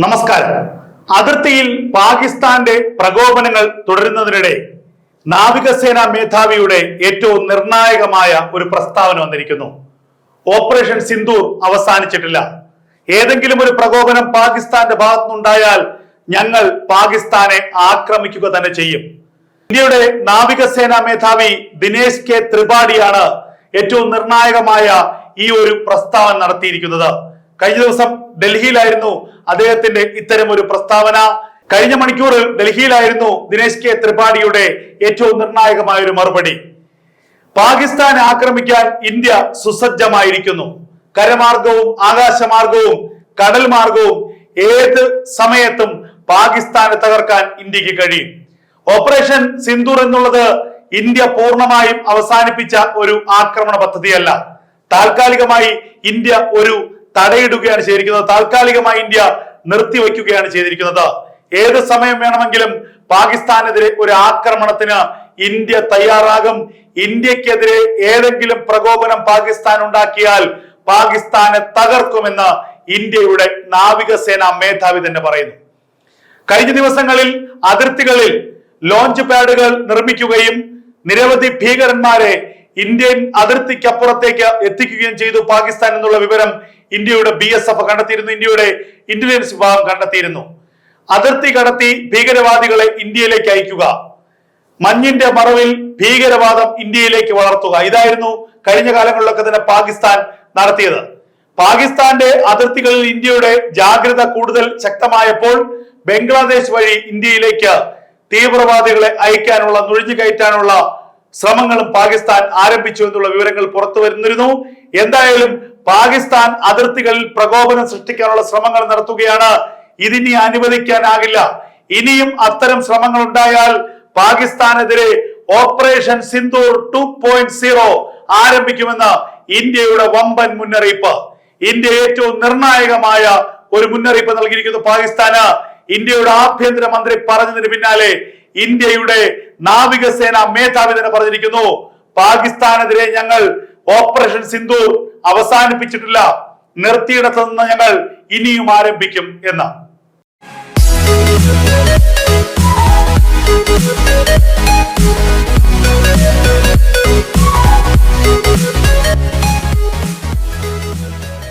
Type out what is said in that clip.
നമസ്കാരം. അതിർത്തിയിൽ പാകിസ്ഥാന്റെ പ്രകോപനങ്ങൾ തുടരുന്നതിനിടെ നാവികസേനാ മേധാവിയുടെ ഏറ്റവും നിർണായകമായ ഒരു പ്രസ്താവന വന്നിരിക്കുന്നു. ഓപ്പറേഷൻ സിന്ദൂർ അവസാനിച്ചിട്ടില്ല. ഏതെങ്കിലും ഒരു പ്രകോപനം പാകിസ്ഥാന്റെ ഭാഗത്തുനിന്നുണ്ടായാൽ ഞങ്ങൾ പാകിസ്ഥാനെ ആക്രമിക്കുക തന്നെ ചെയ്യും. ഇന്ത്യയുടെ നാവികസേനാ മേധാവി ദിനേശ് കെ ത്രിപാഠിയാണ് ഏറ്റവും നിർണായകമായ ഈ ഒരു പ്രസ്താവന നടത്തിയിരിക്കുന്നത്. കഴിഞ്ഞ ദിവസം ഡൽഹിയിലായിരുന്നു അദ്ദേഹത്തിന്റെ ഇത്തരം ഒരു പ്രസ്താവന. കഴിഞ്ഞ മണിക്കൂറിൽ ഡൽഹിയിലായിരുന്നു ദിനേശ് കെ ത്രിപാഠിയുടെ ഏറ്റവും നിർണായകമായ ഒരു മറുപടി. പാകിസ്ഥാനെ ആക്രമിക്കാൻ ഇന്ത്യ സുസജ്ജമായിരിക്കുന്നു. കരമാർഗവും ആകാശമാർഗവും കടൽ മാർഗവും ഏത് സമയത്തും പാകിസ്ഥാനെ തകർക്കാൻ ഇന്ത്യക്ക് കഴിയും. ഓപ്പറേഷൻ സിന്ദൂർ എന്നുള്ളത് ഇന്ത്യ പൂർണ്ണമായും അവസാനിപ്പിച്ച ഒരു ആക്രമണ പദ്ധതിയല്ല. താൽക്കാലികമായി ഇന്ത്യ ഒരു തടയിടുകയാണ് ചെയ്തിരിക്കുന്നത്. താൽക്കാലികമായി ഇന്ത്യ നിർത്തിവെക്കുകയാണ് ചെയ്തിരിക്കുന്നത്. ഏത് സമയം വേണമെങ്കിലും പാകിസ്ഥാനെതിരെ ഒരു ആക്രമണത്തിന് ഇന്ത്യ തയ്യാറാകും. ഇന്ത്യക്കെതിരെ ഏതെങ്കിലും പ്രകോപനം പാകിസ്ഥാൻ ഉണ്ടാക്കിയാൽ പാകിസ്ഥാനെ തകർക്കുമെന്ന് ഇന്ത്യയുടെ നാവികസേനാ മേധാവി തന്നെ പറയുന്നു. കഴിഞ്ഞ ദിവസങ്ങളിൽ അതിർത്തികളിൽ ലോഞ്ച് പാഡുകൾ നിർമ്മിക്കുകയും നിരവധി ഭീകരന്മാരെ ഇന്ത്യൻ അതിർത്തിക്കപ്പുറത്തേക്ക് എത്തിക്കുകയും ചെയ്തു പാകിസ്ഥാൻ എന്നുള്ള വിവരം ഇന്ത്യയുടെ BSF കണ്ടെത്തിയിരുന്നു. ഇന്ത്യയുടെ ഇന്റലിജൻസ് വിഭാഗം കണ്ടെത്തിയിരുന്നു. അതിർത്തി കടത്തി ഭീകരവാദികളെ ഇന്ത്യയിലേക്ക് അയക്കുക, മഞ്ഞിന്റെ മറവിൽ ഭീകരവാദം ഇന്ത്യയിലേക്ക് വളർത്തുക, ഇതായിരുന്നു കഴിഞ്ഞ കാലങ്ങളിലൊക്കെ തന്നെ പാകിസ്ഥാൻ നടത്തിയത്. പാകിസ്ഥാന്റെ അതിർത്തികളിൽ ഇന്ത്യയുടെ ജാഗ്രത കൂടുതൽ ശക്തമായപ്പോൾ ബംഗ്ലാദേശ് വഴി ഇന്ത്യയിലേക്ക് തീവ്രവാദികളെ അയക്കാനുള്ള നുഴഞ്ഞു കയറ്റാനുള്ള ശ്രമങ്ങളും പാകിസ്ഥാൻ ആരംഭിച്ചു എന്നുള്ള വിവരങ്ങൾ പുറത്തു വരുന്നിരുന്നു. എന്തായാലും പാകിസ്ഥാൻ അതിർത്തികളിൽ പ്രകോപനം സൃഷ്ടിക്കാനുള്ള ശ്രമങ്ങൾ നടത്തുകയാണ്. ഇതിനി അനുവദിക്കാനാകില്ല. ഇനിയും അത്തരം ശ്രമങ്ങൾ ഉണ്ടായാൽ പാകിസ്ഥാനെതിരെ ഓപ്പറേഷൻ സിന്ദൂർ 2.0 ആരംഭിക്കുമെന്ന് ഇന്ത്യയുടെ വമ്പൻ മുന്നറിയിപ്പ്. ഇന്ത്യ ഏറ്റവും നിർണായകമായ ഒരു മുന്നറിയിപ്പ് നൽകിയിരിക്കുന്നു പാകിസ്ഥാന്. ഇന്ത്യയുടെ ആഭ്യന്തര മന്ത്രി പറഞ്ഞതിന് പിന്നാലെ ഇന്ത്യയുടെ നാവികസേന മേധാവി തന്നെ പറഞ്ഞിരിക്കുന്നു, പാകിസ്ഥാനെതിരെ ഞങ്ങൾ ഓപ്പറേഷൻ സിന്ദൂർ അവസാനിപ്പിച്ചിട്ടില്ല, നിർത്തിയിടത്ത് നിന്ന് ഞങ്ങൾ ഇനിയും ആരംഭിക്കും എന്ന്.